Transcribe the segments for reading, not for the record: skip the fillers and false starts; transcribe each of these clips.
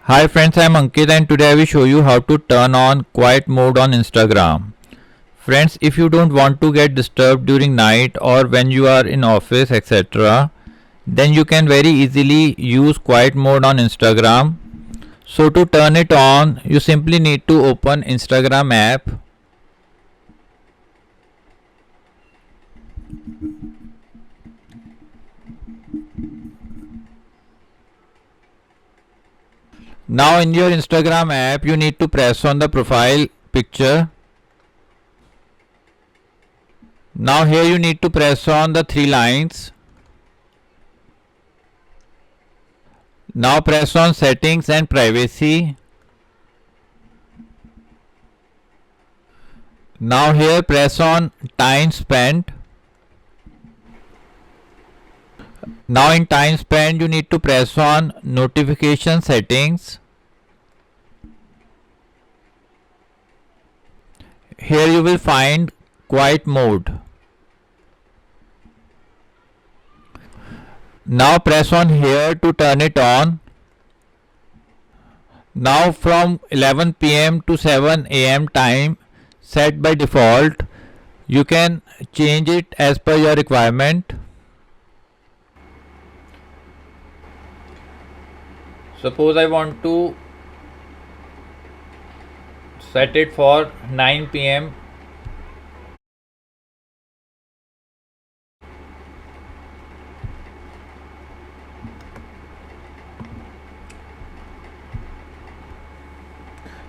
Hi friends, I am Ankit and today I will show you how to turn on quiet mode on Instagram. Friends, if you don't want to get disturbed during night or when you are in office etc., then you can very easily use quiet mode on Instagram. So to turn it on, you simply need to open Instagram app. Now in your Instagram app, you need to press on the profile picture. Now here you need to press on the three lines. Now press on settings and privacy. Now here press on time spent. Now in time spent you need to press on notification settings. Here you will find quiet mode. Now press on here to turn it on. Now from 11 pm to 7 am time set by default, you can change it as per your requirement. Suppose I want to set it for 9 pm.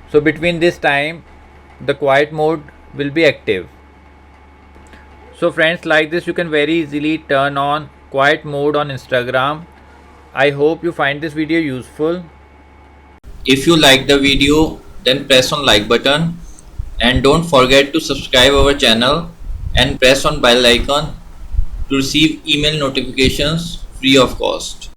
So between this time the quiet mode will be active. So friends, like this you can very easily turn on quiet mode on Instagram. I hope you find this video useful. If you like the video, then press on like button and don't forget to subscribe our channel and press on bell icon to receive email notifications free of cost.